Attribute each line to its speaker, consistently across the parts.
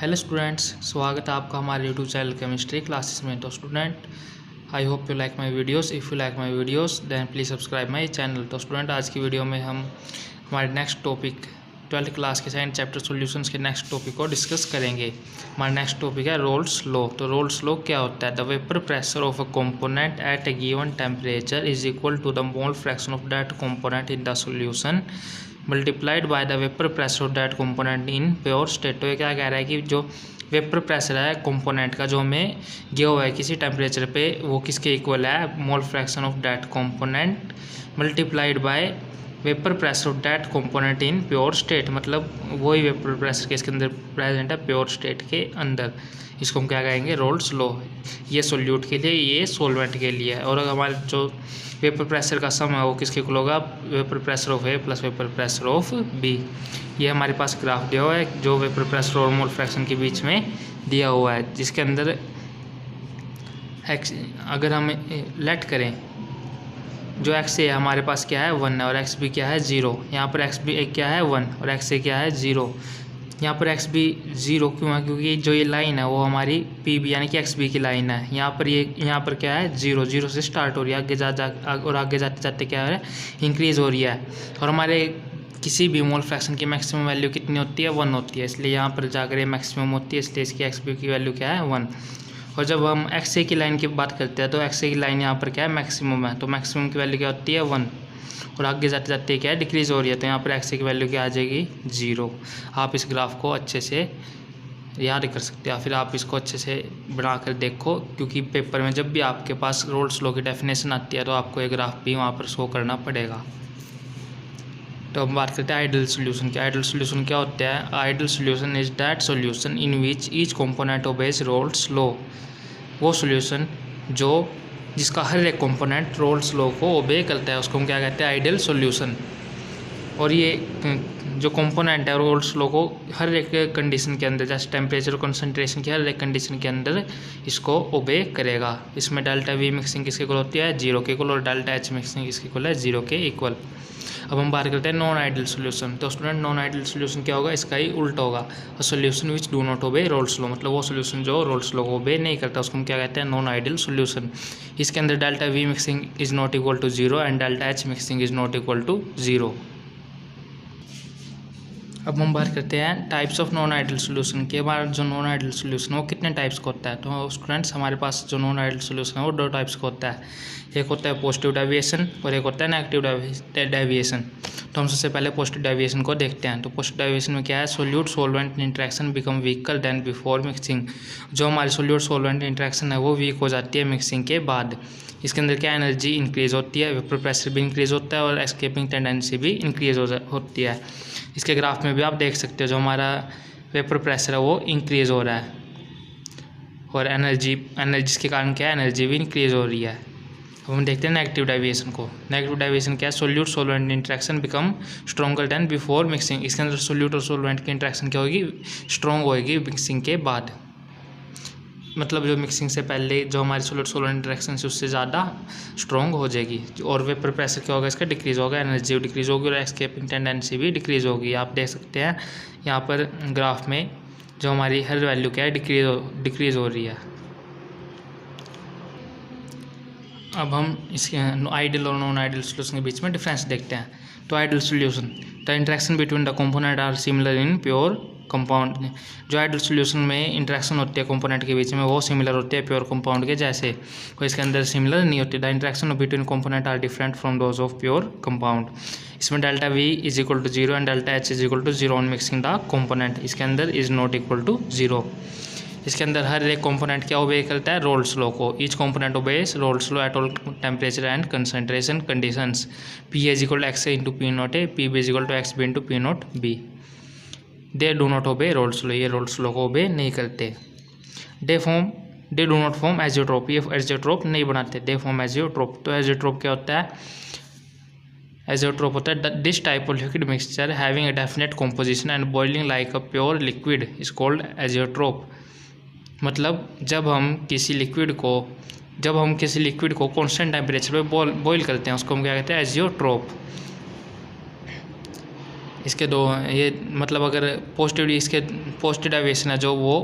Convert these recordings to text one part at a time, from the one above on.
Speaker 1: Hello students, स्वागत है आपका हमारे यूट्यूब चैनल केमिस्ट्री क्लासेस में। तो student, I hope you like my videos. If you like my videos then please subscribe my channel. तो student, आज की वीडियो में हम हमारे नेक्स्ट टॉपिक 12th क्लास के सेकंड चैप्टर सॉल्यूशंस के नेक्स्ट टॉपिक को डिस्कस करेंगे। हमारा नेक्स्ट टॉपिक है रोल्स लॉ। तो रोल्स लॉ क्या होता है? The vapour pressure of a component at a given temperature is equal to the mole fraction of that component in the solution multiplied by the vapour pressure of that component in pure state. तो ये क्या कह रहा है कि जो vapour pressure है component का, जो हमें दिया हुआ है किसी टेम्परेचर पे, वो किसके इक्वल है? Mole fraction of that component multiplied by vapour pressure of that component in pure state. मतलब वही वेपर प्रेशर के इसके अंदर प्रेजेंट है प्योर स्टेट के अंदर। इसको हम क्या कहेंगे? Roles law. ये सोल्यूट के लिए, ये सोलवेंट के लिए है। और अगर हमारे जो वेपर प्रेशर का सम है वो किसके इक्वल होगा? Vapour pressure of A plus vapour pressure of B. ये हमारे पास ग्राफ दिया हुआ है जो वेपर प्रेशर और मोल फ्रैक्शन के बीच में दिया हुआ है, जिसके अंदर एक्स अगर हम लेट करें, जो एक्स ए हमारे पास क्या है? 1 है, और एक्स बी क्या है? 0। यहाँ पर एक्स बी क्या है? 1, और एक्स ए क्या है? 0। यहाँ पर एक्स बी 0 क्यों है? क्योंकि जो ये लाइन है वो हमारी पी बी यानी कि एक्स बी की लाइन है। यहाँ पर क्या है? 0 से स्टार्ट हो रही है, आगे जाते जाते क्या है? इंक्रीज़ हो रही है। और हमारे किसी भी मोल फ्रैक्शन की मैक्सिमम वैल्यू कितनी होती है? 1 होती है। इसलिए यहाँ पर जाकर ये मैक्सिमम होती है, इसलिए इसकी एक्स बी की वैल्यू क्या है? 1। और जब हम एक्स ए की लाइन की बात करते हैं तो एक्स ए की लाइन यहाँ पर क्या है? मैक्सिमम है। तो मैक्सिमम की वैल्यू क्या होती है? 1। और आगे जाते जाते क्या है? डिक्रीज़ हो रही है। तो यहाँ पर एक्स ए की वैल्यू क्या आ जाएगी? 0। आप इस ग्राफ को अच्छे से याद कर सकते हैं, या फिर आप इसको अच्छे से बना कर देखो, क्योंकि पेपर में जब भी आपके पास रोल्स लॉ की डेफिनेशन आती है तो आपको एक ग्राफ भी वहाँ पर शो करना पड़ेगा। तो हम बात करते हैं आइडियल सोल्यूशन की। आइडियल सोल्यूशन क्या होता है? Ideal solution is that solution in which each component obeys Raoult's law. वो सोल्यूशन जिसका हर एक कंपोनेंट रोल्स लॉ को ओबे करता है, उसको हम क्या कहते हैं? Ideal solution. और ये जो कंपोनेंट है रोल्स लॉ को हर एक कंडीशन के अंदर, जैसे टेम्परेचर कंसंट्रेशन की हर एक कंडीशन के अंदर इसको ओबे करेगा। इसमें डेल्टा वी मिक्सिंग किसके इक्वल होती है? 0 के इक्वल, और डेल्टा एच मिक्सिंग किसके इक्वल है? 0 के इक्वल। अब हम बात करते हैं नॉन आइडियल सोल्यूशन। तो स्टूडेंट, नॉन आइडियल सोल्यूशन क्या होगा? इसका ही उल्टा होगा। Solution which do not obey Raoult's law, मतलब वो सोल्यूशन जो रोल्स लॉ को ओबे नहीं करता, उसको हम क्या कहते हैं? Non ideal solution. इसके अंदर delta V mixing is not equal to 0 and delta H mixing is not equal to 0। अब हम बात करते हैं types of non ideal solution के। हमारा जो नॉन आइडियल सोल्यूशन है वो कितने टाइप्स का होता है? तो स्टूडेंट्स, हमारे पास जो नॉन आइडियल सोल्यूशन है वो 2 टाइप्स का होता है। एक होता है पॉजिटिव डेविएशन और एक होता है नेगेटिव डेविएशन। तो हम सबसे पहले पॉजिटिव डेविएशन को देखते हैं। तो पॉजिटिव डेविएशन में क्या है? Solute solvent interaction become weaker then before mixing. जो हमारी सोल्यूट सोलवेंट इंटरेक्शन है वो वीक हो जाती है मिक्सिंग के बाद। इसके अंदर क्या एनर्जी इंक्रीज़ होती है, वेपर प्रेशर भी इंक्रीज़ होता है, और एस्केपिंग टेंडेंसी भी इंक्रीज़ होती है। इसके ग्राफ में भी आप देख सकते हो जो हमारा वेपर प्रेशर है वो इंक्रीज़ हो रहा है, और एनर्जी के कारण क्या है? एनर्जी भी इंक्रीज़ हो रही है। अब हम देखते हैं नेगेटिव डेविएशन को। नेगेटिव डेविएशन क्या है? Solute solvent interaction become stronger than before mixing. इसके अंदर सोल्यूट और सोलवेंट की इंटरेक्शन क्या होगी? स्ट्रॉन्ग होगी मिक्सिंग के बाद। मतलब जो मिक्सिंग से पहले जो हमारी सोल्यूट सोलवेंट इंटरेक्शन है उससे ज़्यादा स्ट्रॉन्ग हो जाएगी। और वेपर प्रेशर क्या होगा? इसका डिक्रीज़ होगा, एनर्जी डिक्रीज़ होगी, और एस्केपिंग टेंडेंसी भी डिक्रीज़ होगी। आप देख सकते हैं यहाँ पर ग्राफ में जो हमारी हर वैल्यू क्या है? डिक्रीज़ हो रही है। अब हम इसके आइडियल और नॉन आइडियल सोल्यूशन के बीच में डिफरेंस देखते हैं। तो ideal solution, the interaction between the component are similar in pure compound. जो आइडियल सोल्यूशन में इंटरेक्शन होती है कंपोनेंट के बीच में वो सिमिलर होती है प्योर कंपाउंड के जैसे, कोई इसके अंदर सिमिलर नहीं होती। The interaction between component are different from those of pure compound. इसमें delta V is equal to 0 and delta H is equal to 0 on mixing the component. इसके अंदर इज नॉट इक्वल टू 0। इसके अंदर हर एक component क्या obey करता है? Raoult's law को। Each component obeys Raoult's law at all temperature and concentration conditions. P is equal to X A into P naught A, P B is equal to X B into P naught B. They do not obey Raoult's law, ये Raoult's law को obey नहीं करते। They do not form azeotrope, ये azeotrope नहीं बनाते। They form azeotrope. तो azeotrope क्या होता है? एजियोट्रोप होता है this type of liquid mixture having a definite composition and boiling like a pure liquid is called azeotrope. मतलब जब हम किसी लिक्विड को कांस्टेंट टेम्परेचर पे बॉईल करते हैं उसको हम क्या कहते हैं? एजियोट्रोप। इसके दो ये मतलब अगर पॉजिटिव इसके पॉजिटिव डेविएशन है जो वो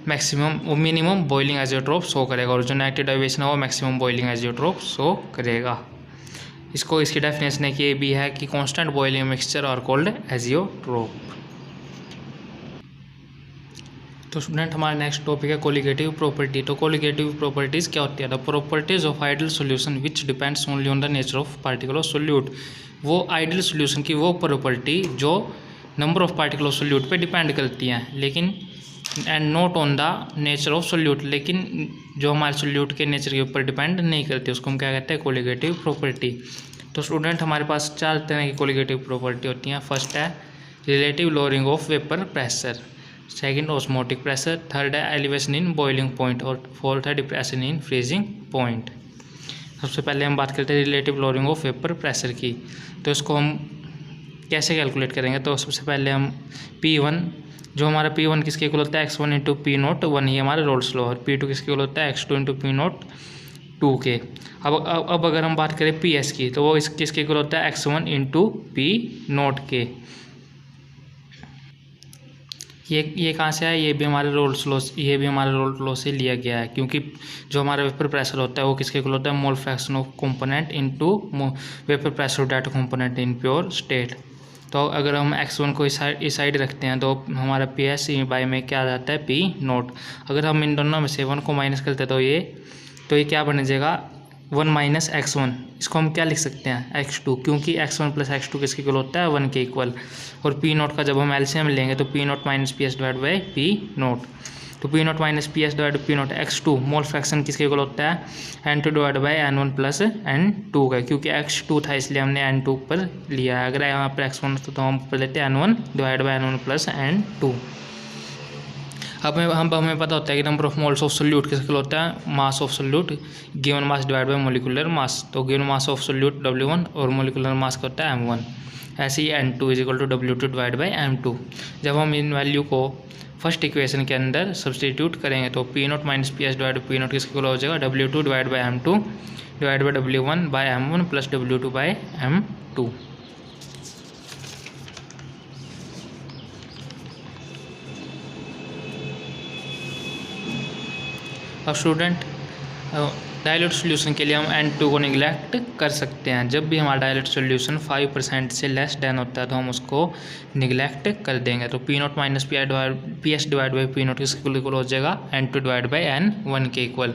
Speaker 1: मैक्सिमम वो मिनिमम बॉइलिंग आइसोटोप शो करेगा और जो नेगेटिव डेविएशन है वो मैक्सिमम बॉइलिंग आइसोटोप शो करेगा। इसको इसकी डेफिनेशन है कि ये भी है कि constant boiling mixture are called isotope. तो स्टूडेंट हमारा नेक्स्ट टॉपिक है कोलिगेटिव प्रॉपर्टी। तो कोलिगेटिव प्रॉपर्टीज़ क्या होती है? The properties of ideal solution which depends only on the nature of particular solute. वो आइडियल सॉल्यूशन की वो प्रॉपर्टी जो नंबर ऑफ पार्टिकुलर सोल्यूट पे डिपेंड करती हैं, लेकिन and not on the nature of solute, लेकिन जो हमारे सोल्यूट के नेचर के ऊपर डिपेंड नहीं करती, उसको हम क्या कहते हैं? Colligative property. तो स्टूडेंट हमारे पास 4 तरह की कोलिगेटिव प्रॉपर्टी होती हैं। फर्स्ट है relative lowering of vapour pressure, second osmotic pressure, third है एलिवेशन इन बॉइलिंग पॉइंट और फोर्थ है डिप्रेशन इन फ्रीजिंग पॉइंट। सबसे पहले हम बात करते हैं relative lowering of vapour pressure की। तो इसको हम कैसे कैलकुलेट करेंगे? तो सबसे पहले हम P1 जो हमारा P1 किसके इक्वल होता है? x1 इंटू पी नोट 1, ये हमारा रोल्स लॉ, और P2 किसके इक्वल होता है? x2 इंटू पी नोट 2 के। अब अगर हम बात करें PS की तो वो किसके इक्वल होता है? x1 इंटू पी नोट के। ये कहाँ से आया? ये भी हमारे रोल्स लॉ से लिया गया है, क्योंकि जो हमारा वेपर प्रेशर होता है वो किसके इक्वल होता है? Mole fraction of component into vapour pressure of that component in pure state. तो अगर हम x1 को इस साइड रखते हैं तो हमारा PS बाई में क्या आ जाता है? P note. अगर हम इन दोनों में से 1 को माइनस करते हैं तो ये क्या बन जाएगा? 1 माइनस x1। इसको हम क्या लिख सकते हैं? x2, क्योंकि x1 प्लस x2 किसके इक्वल होता है? 1 के इक्वल। और P नोट का जब हम एलसीएम लेंगे तो P naught minus PS divide by P note. तो P naught minus PS divide P note x2 mole fraction किसके इक्वल होता है? N2 divide by N1 plus N2 का, क्योंकि x2 था इसलिए हमने N2 पर लिया है। अगर यहाँ पर x1 था तो हम पर लेते हैं N1 divide by N1 plus N2। अब हमें पता होता है कि number of moles of solute किसके होता है? Mass of solute given mass divide by molecular mass. तो given mass of solute W1 और मोलिकुलर मास का होता है M1। ऐसे ही N2 is equal to W2 divide by M2। जब हम इन वैल्यू को फर्स्ट इक्वेशन के अंदर सब्सटीट्यूट करेंगे तो P naught minus PS divide by P naught किसके इक्वल हो जाएगा? W2 divide by M2 divide by W1 by M1 plus W2 by M2। अब स्टूडेंट डाइल्यूट सॉल्यूशन के लिए हम N2 को निगलेक्ट कर सकते हैं। जब भी हमारा डाइल्यूट सॉल्यूशन 5% से लेस देन होता है तो हम उसको निगलेक्ट कर देंगे। तो P naught minus PS divide by P naught किसके इक्वल हो जाएगा? N2 डिवाइड बाई N1 के इक्वल।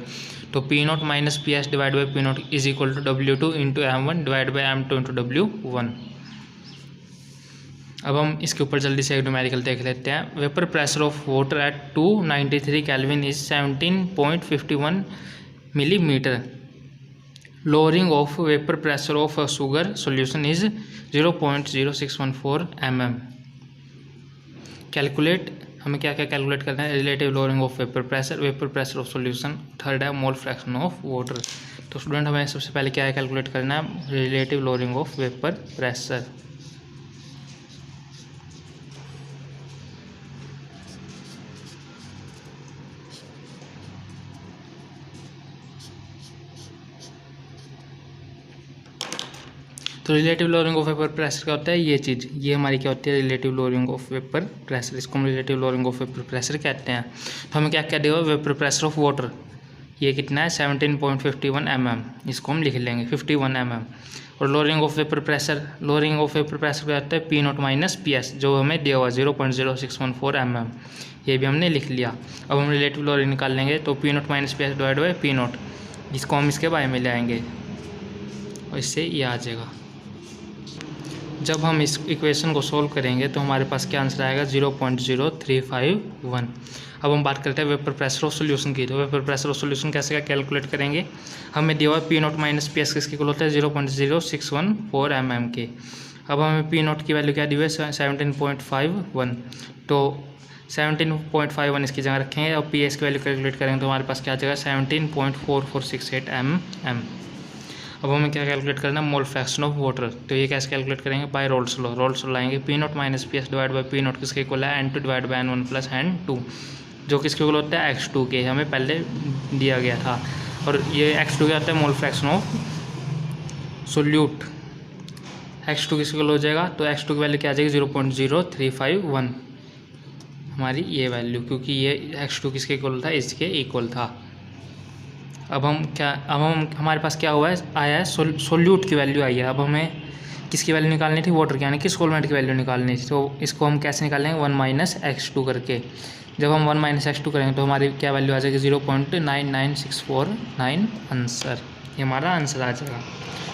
Speaker 1: तो P naught minus PS divide by P naught is equal to W2 into M1 divide by M2 into W1। अब हम इसके ऊपर जल्दी से एक न्यूमेरिकल देख लेते हैं। Vapour pressure of water at 293 kelvin is 17.51 millimetre. Lowering of vapour pressure of sugar solution is 0.0614 mm। Calculate हमें क्या क्या कैलकुलेट करना है? Relative lowering of vapour pressure of solution, third है मोल फ्रैक्शन ऑफ वाटर। तो student हमें सबसे पहले क्या है कैलकुलेट करना है? Relative lowering of vapour pressure. तो relative lowering of vapour pressure क्या होता है? ये चीज़ ये हमारी क्या होती है? Relative lowering of vapour pressure. इसको हम relative lowering of vapour pressure कहते हैं। तो हमें क्या क्या देगा? वेपर प्रेशर ऑफ वाटर ये कितना है? 17.51 mm। इसको हम लिख लेंगे 51 mm। और लोअरिंग ऑफ वेपर प्रेशर क्या होता है? P नोट माइनस PS जो हमें दिया हुआ 0.0614 mm, ये भी हमने लिख लिया। अब हम रिलेटिव लोअरिंग निकाल लेंगे तो P naught minus PS divide by P note, इसको हम इसके बारे में ले आएंगे और इससे ये आ जाएगा। जब हम इस इक्वेशन को सोल्व करेंगे तो हमारे पास क्या आंसर आएगा? 0.0351। अब हम बात करते हैं वेपर प्रेशर ऑफ सॉल्यूशन की। तो वेपर प्रेशर ऑफ सॉल्यूशन कैसे क्या कैलकुलेट करेंगे? हमें दिया हुआ P नोट माइनस PS किसके इक्वल होता है? 0.0614 mm के। अब हमें P नोट की वैल्यू क्या दी हुई है? 17.51। तो 17.51 इसकी जगह रखेंगे और PS की वैल्यू कैलकुलेट करेंगे तो हमारे पास क्या आ जाएगा? 17.4468 mm। अब हमें क्या कैलकुलेट करना है? Mole fraction of water. तो ये कैसे कैलकुलेट करेंगे? बाय रोल्स लॉ लाएंगे। P naught minus PS divide by P naught किसके इक्वल है? N2 divide by N1 plus N2 जो किसके इक्वल होता है? x2 के, हमें पहले दिया गया था। और ये x2 क्या होता है? Mole fraction of solute x2 किसके इक्वल हो जाएगा, तो x2 की वैल्यू क्या आ जाएगी 0.0351 हमारी ये वैल्यू, क्योंकि ये x2 किसके इक्वल था, इसके इक्वल था। अब हम हमारे पास क्या हुआ है, आया है सोल्यूट की वैल्यू आई है। अब हमें किसकी वैल्यू निकालनी थी, वाटर की, यानी कि सॉल्वेंट की वैल्यू निकालनी थी। तो इसको हम कैसे निकालेंगे, 1 - x2 करके। जब हम 1 - x2 करेंगे तो हमारी क्या वैल्यू आ जाएगी 0.99649 आंसर, ये हमारा आंसर आ जाएगा।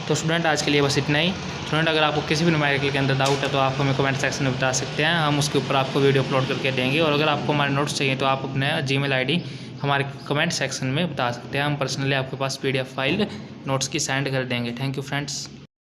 Speaker 1: तो स्टूडेंट आज के लिए बस इतना ही। स्टूडेंट अगर आपको किसी भी न्यूमेरिकल के अंदर डाउट है तो आप हमें कमेंट सेक्शन में बता सकते हैं, हम उसके ऊपर आपको वीडियो अपलोड करके देंगे। और अगर आपको हमारे नोट्स चाहिए तो आप अपने जीमेल आईडी हमारे कमेंट सेक्शन में बता सकते हैं, हम पर्सनली आपके पास PDF फाइल नोट्स की सेंड कर देंगे। Thank you friends.